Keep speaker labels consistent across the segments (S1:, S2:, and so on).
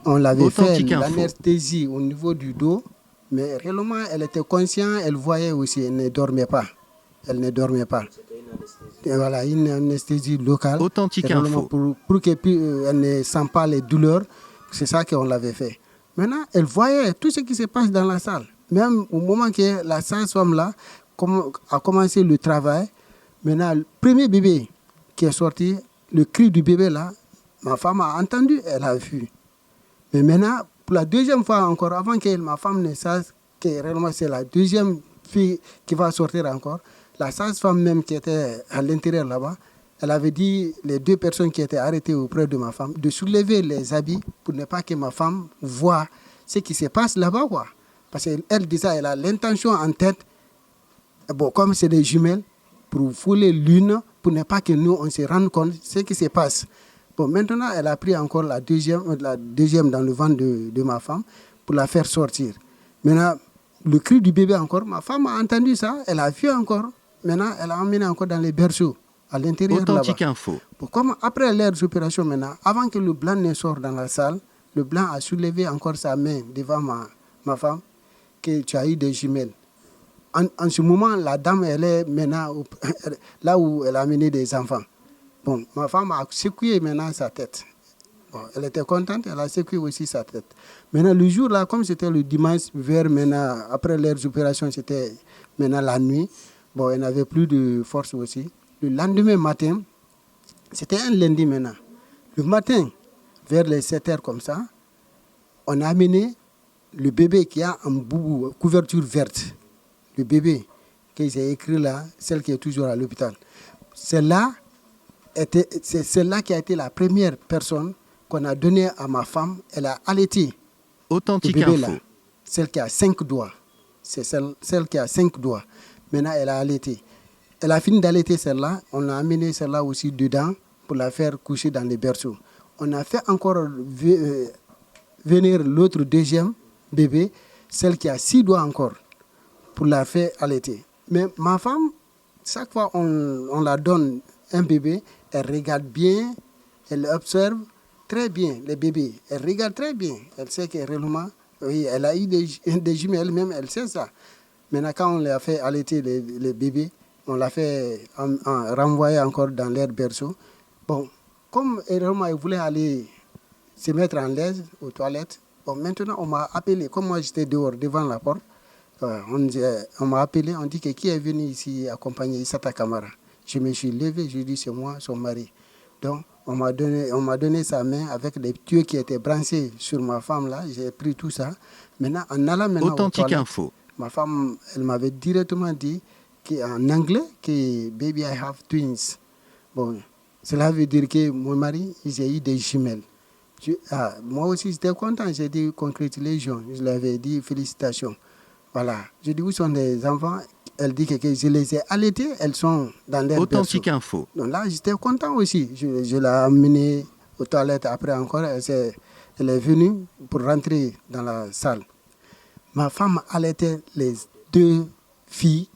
S1: On l'avait fait
S2: Authentique info.
S1: l'anesthésie au niveau du dos, mais réellement, elle était consciente, elle voyait aussi, elle ne dormait pas. Elle ne dormait pas. Et voilà, une anesthésie locale.
S2: Authentique
S1: Réellement
S2: info.
S1: pour qu'elle elle ne sent pas les douleurs, c'est ça qu'on l'avait fait. Maintenant, elle voyait tout ce qui se passe dans la salle. Même au moment que la sage-femme là a commencé le travail, maintenant, le premier bébé qui est sorti, le cri du bébé là, ma femme a entendu, elle a vu. Mais maintenant, pour la deuxième fois encore, avant que ma femme ne sache que réellement c'est la deuxième fille qui va sortir encore, la sage-femme même qui était à l'intérieur là-bas, elle avait dit les deux personnes qui étaient arrêtées auprès de ma femme de soulever les habits pour ne pas que ma femme voie ce qui se passe là-bas, quoi. Parce qu'elle disait, elle a l'intention en tête, bon, comme c'est des jumelles, pour fouler l'une, pour ne pas que nous, on se rende compte de ce qui se passe. Bon, maintenant, elle a pris encore la deuxième dans le ventre de ma femme pour la faire sortir. Maintenant, le cri du bébé encore, ma femme a entendu ça, elle a vu encore. Maintenant, elle a emmené encore dans les berceaux, à l'intérieur
S2: Authentique
S1: là-bas.
S2: info.
S1: Bon, comme après l'heure d'opération maintenant, avant que le blanc ne sorte dans la salle, le blanc a soulevé encore sa main devant ma femme, que tu as eu des jumelles. En ce moment, la dame, elle est maintenant là où elle a amené des enfants. Bon, ma femme a secoué maintenant sa tête. Bon, elle était contente, elle a secoué aussi sa tête. Maintenant, le jour là, comme c'était le dimanche, vers maintenant, après l'heure d'opération, c'était maintenant la nuit. Bon, elle n'avait plus de force aussi. Le lendemain matin, c'était un lundi maintenant. Le matin, vers les 7 heures comme ça, on a amené le bébé qui a une couverture verte. Le bébé que j'ai écrit là, celle qui est toujours à l'hôpital. C'est celle-là qui a été la première personne qu'on a donnée à ma femme. Elle a allaité le
S2: Authentique
S1: bébé
S2: info.
S1: là, celle qui a 5 doigts. C'est celle qui a 5 doigts. Maintenant, elle a allaité. Elle a fini d'allaiter celle-là. On a amené celle-là aussi dedans pour la faire coucher dans les berceaux. On a fait encore venir l'autre deuxième bébé, celle qui a 6 doigts encore, pour la faire allaiter. Mais ma femme, chaque fois on la donne un bébé, elle regarde bien, elle observe très bien les bébés. Elle regarde très bien. Elle sait que réellement, oui, elle a eu des jumelles elle-même, elle sait ça. Maintenant, quand on lui a fait allaiter les bébés, on l'a fait renvoyer encore dans leur berceau. Bon, comme réellement elle voulait aller se mettre en l'aise aux toilettes, bon, maintenant on m'a appelé. Comme moi j'étais dehors devant la porte, on m'a appelé, on dit que qui est venu ici accompagner Issata Kamara. Je me suis levé, je dis c'est moi, son mari. Donc on m'a donné sa main avec les tuyaux qui étaient branchés sur ma femme là. J'ai pris tout ça. Maintenant, en allant maintenant aux
S2: Authentique
S1: toilettes,
S2: info.
S1: ma femme, elle m'avait directement dit en anglais que baby I have twins. Bon, cela veut dire que mon mari, j'ai eu des jumelles. Moi aussi j'étais content, j'ai dit congratulations, je lui avais dit félicitations. Voilà, je dis où sont les enfants? Elle dit que je les ai allaités, elles sont dans leur berceau.
S2: Authentique info.
S1: Donc là, j'étais content aussi. Je l'ai amenée aux toilettes après encore. Elle est venue pour rentrer dans la salle. Ma femme allaitait les deux filles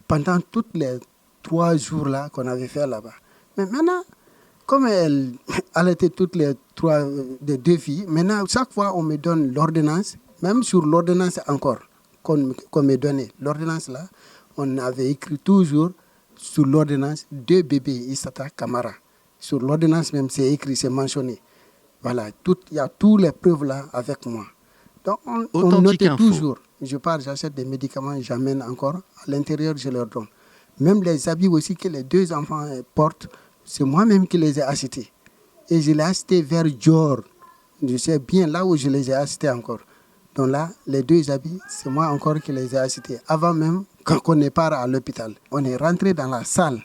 S1: pendant tous les 3 jours là qu'on avait fait là-bas. Mais maintenant, comme elle allaitait toutes les des 2 filles, maintenant, chaque fois, on me donne l'ordonnance, même sur l'ordonnance encore, qu'on me donnait. L'ordonnance là, on avait écrit toujours sur l'ordonnance 2 bébés Issata Kamara. Sur l'ordonnance même, c'est écrit, c'est mentionné. Voilà, il y a toutes les preuves là avec moi. Donc, on notait
S2: info.
S1: toujours. Je pars, j'achète des médicaments, j'amène encore. À l'intérieur, je leur donne. Même les habits aussi que les 2 enfants portent, c'est moi-même qui les ai achetés. Et je les ai achetés vers Dior. Je sais bien là où je les ai achetés encore. Donc là, les 2 habits, c'est moi encore qui les ai achetés. Avant même qu'on ne part à l'hôpital. On est rentré dans la salle.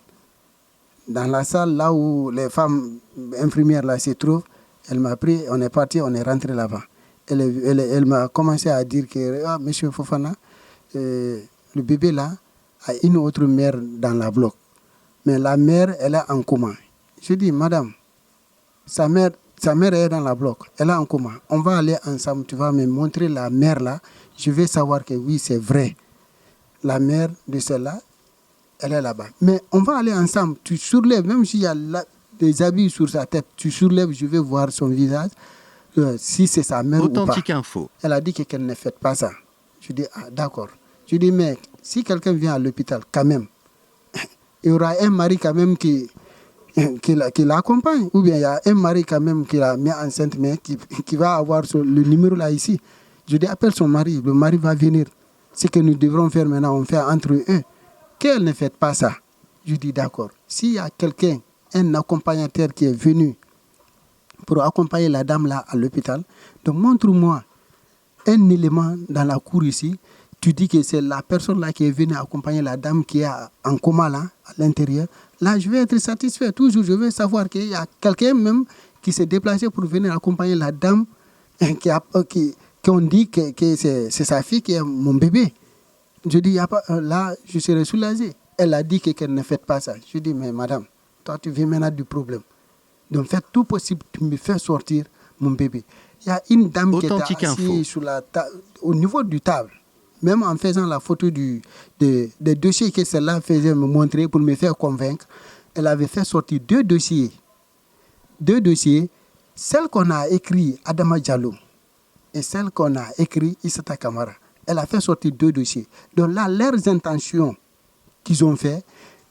S1: Dans la salle, là où les femmes infirmières là se trouvent, elle m'a pris, on est parti, on est rentré là-bas. Elle m'a commencé à dire que, monsieur Fofana, le bébé là a une autre mère dans la bloc. Mais la mère, elle est en coma. Je dis, madame, sa mère est dans la bloc, elle est en coma. On va aller ensemble, tu vas me montrer la mère là. Je vais savoir que oui, c'est vrai. La mère de celle-là, elle est là-bas. Mais on va aller ensemble. Tu soulèves, même s'il y a des habits sur sa tête, tu soulèves, je vais voir son visage. si c'est sa mère ou pas.
S2: Authentique Info.
S1: Elle a dit qu'elle ne fait pas ça. Je dis, ah, d'accord. Je dis, mais si quelqu'un vient à l'hôpital, quand même, il y aura un mari quand même qui l'accompagne. Ou bien il y a un mari quand même qui la met enceinte, mais qui va avoir le numéro là ici. Je dis, appelle son mari, le mari va venir. Ce que nous devrons faire maintenant, on fait entre eux. Qu'elle ne fait pas ça. Je dis, d'accord. S'il y a quelqu'un, un accompagnateur qui est venu pour accompagner la dame là à l'hôpital, donc montre-moi un élément dans la cour ici. Tu dis que c'est la personne là qui est venue accompagner la dame qui est en coma là, à l'intérieur. Là, je vais être satisfait. Toujours, je veux savoir qu'il y a quelqu'un même qui s'est déplacé pour venir accompagner la dame qu'on dit que c'est sa fille qui est mon bébé. Je dis, y a pas, là, je serai soulagé. Elle a dit qu'elle ne fait pas ça. Je dis, mais madame, toi, tu viens maintenant du problème. Donc, faites tout possible, tu me fais sortir mon bébé. Il y a une dame qui était assise au niveau du table. Même en faisant la photo des dossiers que celle-là faisait me montrer pour me faire convaincre, elle avait fait sortir deux dossiers. Deux dossiers, celle qu'on a écrit Adama Diallo et celle qu'on a écrit Issata Kamara. Elle a fait sortir deux dossiers. Donc là, leurs intentions qu'ils ont fait,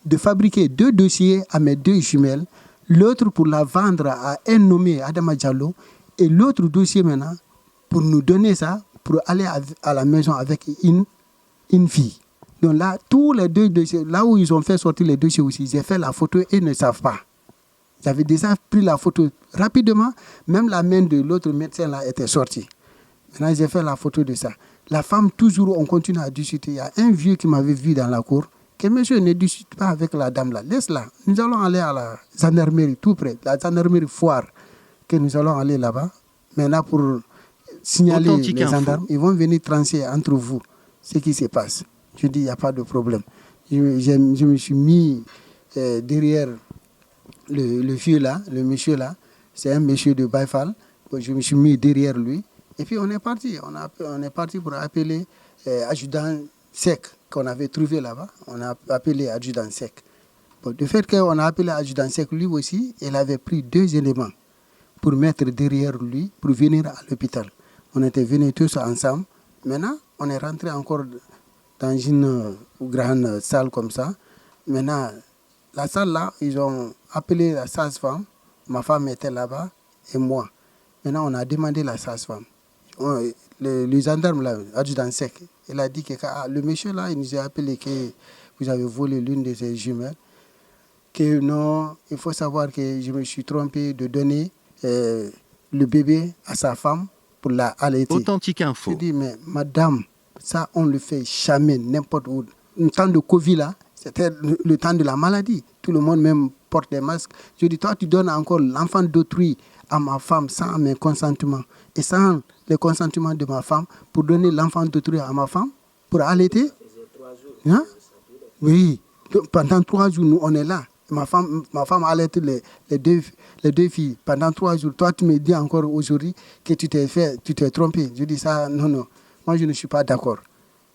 S1: de fabriquer deux dossiers à mes deux jumelles, l'autre pour la vendre à un nommé Adama Diallo et l'autre dossier maintenant pour nous donner ça, pour aller à la maison avec une fille. Donc là, tous les deux dossiers, là où ils ont fait sortir les dossiers aussi, ils ont fait la photo et ne savent pas. Ils avaient déjà pris la photo rapidement, même la main de l'autre médecin là était sortie. Maintenant, ils ont fait la photo de ça. La femme, toujours, on continue à discuter. Il y a un vieux qui m'avait vu dans la cour, que monsieur ne discute pas avec la dame là. Laisse-la. Nous allons aller à la gendarmerie, tout près, la gendarmerie Foire, que nous allons aller là-bas. Maintenant, pour signaler
S2: Authentique
S1: les
S2: Info.
S1: gendarmes, ils vont venir trancher entre vous ce qui se passe. Je dis, il n'y a pas de problème. Je me suis mis derrière le vieux là, le monsieur là. C'est un monsieur de Baïfal. Je me suis mis derrière lui. Et puis on est parti. On est parti pour appeler adjudant sec qu'on avait trouvé là-bas. On a appelé adjudant sec. Bon, du fait qu'on a appelé adjudant sec, lui aussi, il avait pris deux éléments pour mettre derrière lui, pour venir à l'hôpital. On était venus tous ensemble. Maintenant, on est rentré encore dans une grande salle comme ça. Maintenant, la salle là, ils ont appelé la sage-femme. Ma femme était là-bas et moi. Maintenant, on a demandé la sage-femme. Le gendarme là, adjudant sec, il a dit que le monsieur là, il nous a appelé que vous avez volé l'une de ses jumelles. Que non, il faut savoir que je me suis trompé de donner le bébé à sa femme pour la allaiter.
S2: Authentique Info.
S1: Je dis, mais madame, ça on le fait jamais, n'importe où. Le temps de Covid là, c'était le temps de la maladie. Tout le monde même porte des masques. Je dis, toi tu donnes encore l'enfant d'autrui à ma femme sans mon consentement et sans le consentement de ma femme pour donner l'enfant d'autrui à ma femme pour allaiter. Hein? Oui, pendant 3 jours, nous on est là. Ma femme a allaité les deux filles pendant 3 jours. Toi, tu me dis encore aujourd'hui que tu t'es trompé. Je dis ça, non. Moi, je ne suis pas d'accord.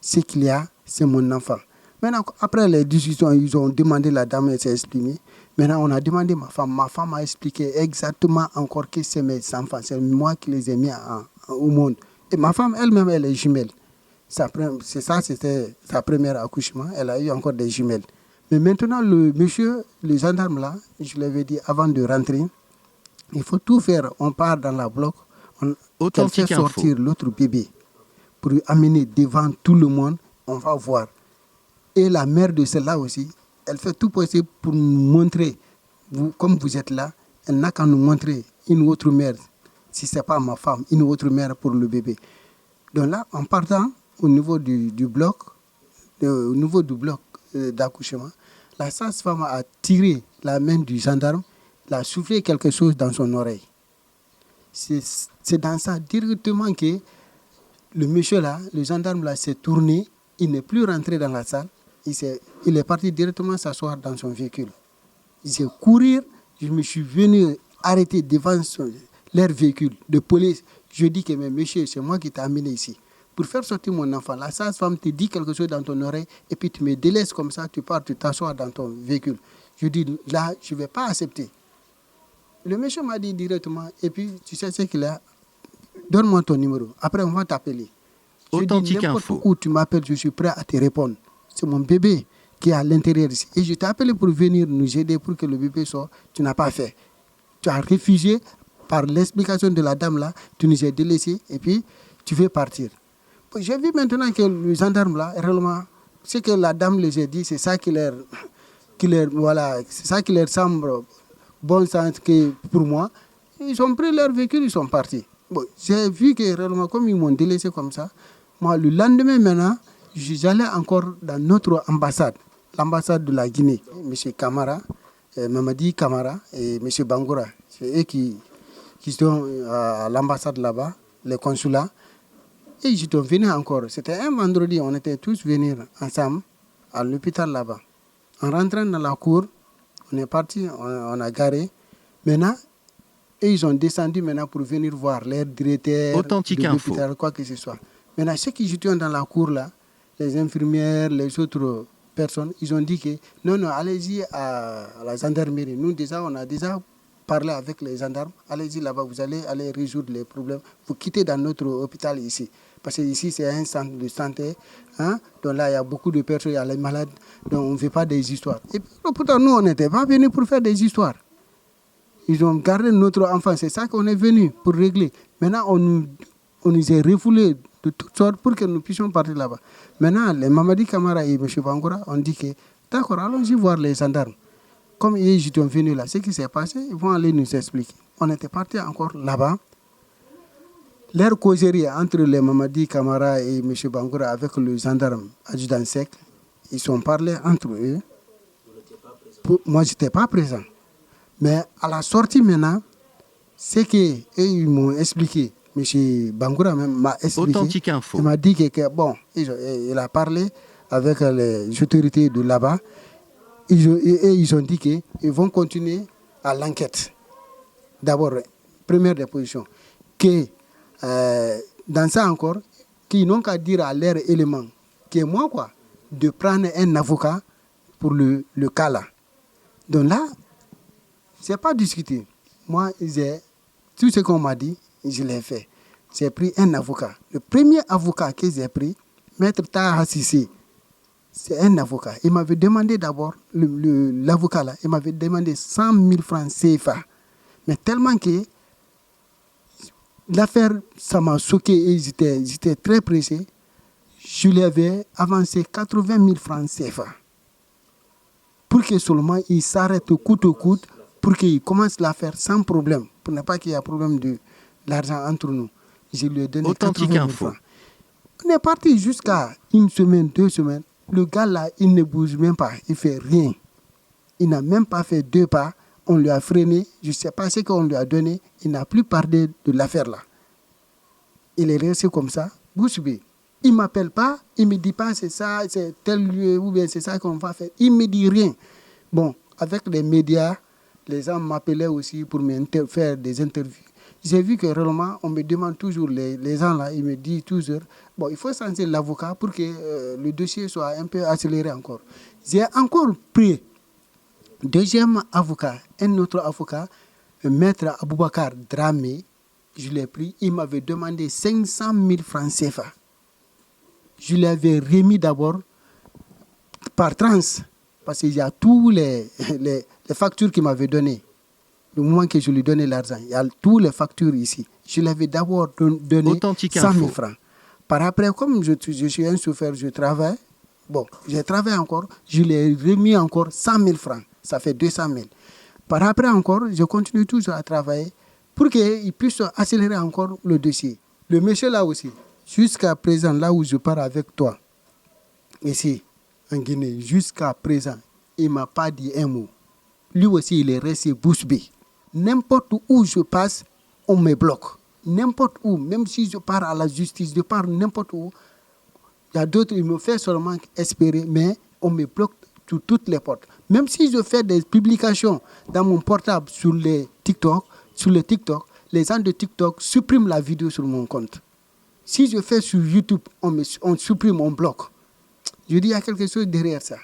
S1: Ce qu'il y a, c'est mon enfant. Maintenant, après les discussions, ils ont demandé, la dame s'est exprimée. Maintenant, on a demandé ma femme. Ma femme a expliqué exactement encore que c'est mes enfants. C'est moi qui les ai mis au monde. Et ma femme, elle-même, elle est jumelle. C'était sa première accouchement. Elle a eu encore des jumelles. Mais maintenant, le monsieur, le gendarme là, je lui avais dit avant de rentrer, il faut tout faire. On part dans la bloc, on fait sortir l'autre bébé pour amener devant tout le monde. On va voir. Et la mère de celle-là aussi, elle fait tout possible pour nous montrer, comme vous êtes là, elle n'a qu'à nous montrer une autre mère, si ce n'est pas ma femme, une autre mère pour le bébé. Donc là, en partant au niveau du bloc, d'accouchement, la sage-femme a tiré la main du gendarme, elle a soufflé quelque chose dans son oreille. C'est dans ça directement que le monsieur là, le gendarme là, s'est tourné, il n'est plus rentré dans la salle, il est parti directement s'asseoir dans son véhicule. Il s'est courir, je me suis venu arrêter devant leur véhicule de police. Je dis que mais monsieur, c'est moi qui t'ai amené ici. Pour faire sortir mon enfant, la sage-femme te dit quelque chose dans ton oreille et puis tu me délaisses comme ça, tu pars, tu t'assois dans ton véhicule. Je dis, là, je ne vais pas accepter. Le monsieur m'a dit directement, et puis tu sais ce qu'il a, donne-moi ton numéro. Après, on va t'appeler.
S2: Authentique Info.
S1: Où tu m'appelles, je suis prêt à te répondre. C'est mon bébé qui est à l'intérieur ici. Et je t'ai appelé pour venir nous aider pour que le bébé sorte. Tu n'as pas fait. Tu as refusé par l'explication de la dame là. Tu nous as délaissés et puis tu veux partir. J'ai vu maintenant que le gendarme là, réellement, ce que la dame les a dit, c'est ça qui leur voilà, c'est ça qui leur semble bon sens que pour moi. Ils ont pris leur véhicule, ils sont partis. Bon, j'ai vu que réellement, comme ils m'ont délaissé comme ça, moi, le lendemain maintenant, j'allais encore dans notre ambassade, l'ambassade de la Guinée. M. Camara, Mamadi Camara et M. Bangoura, c'est eux qui sont à l'ambassade là-bas, les consulats. Et ils sont venus encore. C'était un vendredi, on était tous venus ensemble à l'hôpital là-bas. En rentrant dans la cour, on est parti, on a garé. Maintenant, et ils ont descendu maintenant pour venir voir leur directeur
S2: Authentique
S1: de
S2: Info.
S1: l'hôpital, quoi que ce soit. Maintenant, ceux qui étaient dans la cour là, les infirmières, les autres personnes, ils ont dit que non, allez-y à la gendarmerie. Nous, déjà, on a déjà parlé avec les gendarmes. Allez-y là-bas, vous allez aller résoudre les problèmes. Vous quittez dans notre hôpital ici. Parce que ici, c'est un centre de santé. Hein? Donc là, il y a beaucoup de personnes, il y a les malades. Donc on ne fait pas des histoires. Et pourtant, nous, on n'était pas venus pour faire des histoires. Ils ont gardé notre enfant. C'est ça qu'on est venu pour régler. Maintenant, on nous a refoulés de toutes sortes pour que nous puissions partir là-bas. Maintenant, les Mamadi Camara et M. Bangoura ont dit que d'accord, allons-y voir les gendarmes. Comme ils étaient venus là, ce qui s'est passé, ils vont aller nous expliquer. On était partis encore là-bas. Leur causerie entre les Mamadi Camara et M. Bangoura avec le gendarme adjudant sec, ils sont parlé entre eux. Moi, je n'étais pas présent. Mais à la sortie maintenant, c'est qu'ils m'ont expliqué. M. Bangoura m'a expliqué.
S2: Authentique Info.
S1: Il m'a dit que bon, il a parlé avec les autorités de là-bas. Ils ont dit qu'ils vont continuer à l'enquête. D'abord, première déposition, que dans ça encore, qu'ils n'ont qu'à dire à leur élément, que moi, quoi, de prendre un avocat pour le cas là. Donc là, je n'ai pas discuté. Moi, tout ce qu'on m'a dit, je l'ai fait. J'ai pris un avocat. Le premier avocat que j'ai pris, Maître Taha Sissé, c'est un avocat. Il m'avait demandé d'abord, l'avocat là, il m'avait demandé 100 000 francs CFA. Mais tellement que l'affaire, ça m'a choqué et j'étais très pressé. Je lui avais avancé 80 000 francs CFA. Pour que seulement il s'arrête coûte au coûte, pour qu'il commence l'affaire sans problème, pour ne pas qu'il y ait problème de l'argent entre nous. Je lui ai donné
S2: Authentique
S1: 80 000
S2: Info.
S1: francs. On est parti jusqu'à une semaine, 2 semaines. Le gars là, il ne bouge même pas, il ne fait rien. Il n'a même pas fait 2 pas. On lui a freiné, je ne sais pas ce qu'on lui a donné. Il n'a plus parlé de l'affaire là. Il est resté comme ça, bouche bée. Il ne m'appelle pas, il ne me dit pas c'est ça, c'est tel lieu, ou bien c'est ça qu'on va faire. Il ne me dit rien. Bon, avec les médias, les gens m'appelaient aussi pour faire des interviews. J'ai vu que réellement, on me demande toujours, les gens là, ils me disent toujours, bon, il faut changer l'avocat pour que le dossier soit un peu accéléré encore. J'ai encore pris deuxième avocat, un autre avocat, Maître Aboubakar Dramé, je l'ai pris, il m'avait demandé 500 000 francs CFA. Je l'avais remis d'abord par trans, parce qu'il y a tous les factures qu'il m'avait données. Le moment que je lui donnais l'argent, il y a toutes les factures ici. Je l'avais d'abord donné
S2: Authentique
S1: 100 000
S2: Info.
S1: francs. Par après, comme je suis un chauffeur, je travaille. Bon, j'ai travaillé encore, je lui ai remis encore 100 000 francs. Ça fait 200 000. Par après encore, je continue toujours à travailler pour qu'il puisse accélérer encore le dossier. Le monsieur là aussi, jusqu'à présent, là où je pars avec toi, ici, en Guinée, jusqu'à présent, il ne m'a pas dit un mot. Lui aussi, il est resté bouche bée. N'importe où je passe, on me bloque. N'importe où, même si je pars à la justice, je pars n'importe où. Il y a d'autres, ils me font seulement espérer, mais on me bloque sur toutes les portes. Même si je fais des publications dans mon portable sur les TikTok, les gens de TikTok suppriment la vidéo sur mon compte. Si je fais sur YouTube, on supprime, on bloque. Je dis, il y a quelque chose derrière ça.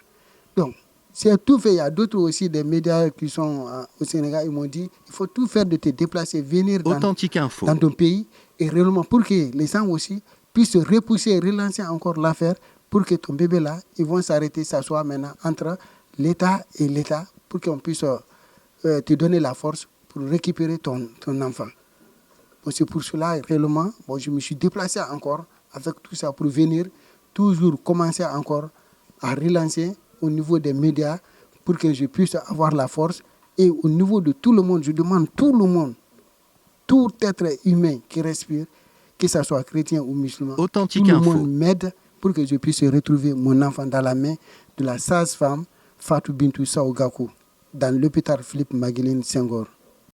S1: Donc, C'est tout fait. Il y a d'autres aussi, des médias qui sont au Sénégal, ils m'ont dit, il faut tout faire de te déplacer, venir dans ton pays, et réellement pour que les gens aussi puissent repousser, relancer encore l'affaire, pour que ton bébé là, ils vont s'arrêter, s'asseoir maintenant entre l'État et l'État, pour qu'on puisse te donner la force pour récupérer ton enfant. Bon, c'est pour cela, réellement, bon, je me suis déplacé encore avec tout ça pour venir toujours commencer encore à relancer au niveau des médias pour que je puisse avoir la force. Et au niveau de tout le monde, je demande tout le monde, tout être humain qui respire, que ce soit chrétien ou musulman,
S2: Authentique
S1: tout le
S2: Info.
S1: monde m'aide pour que je puisse retrouver mon enfant dans la main de la sage-femme Fatou Bintou Saougakou dans l'hôpital Philippe Maguilène Senghor.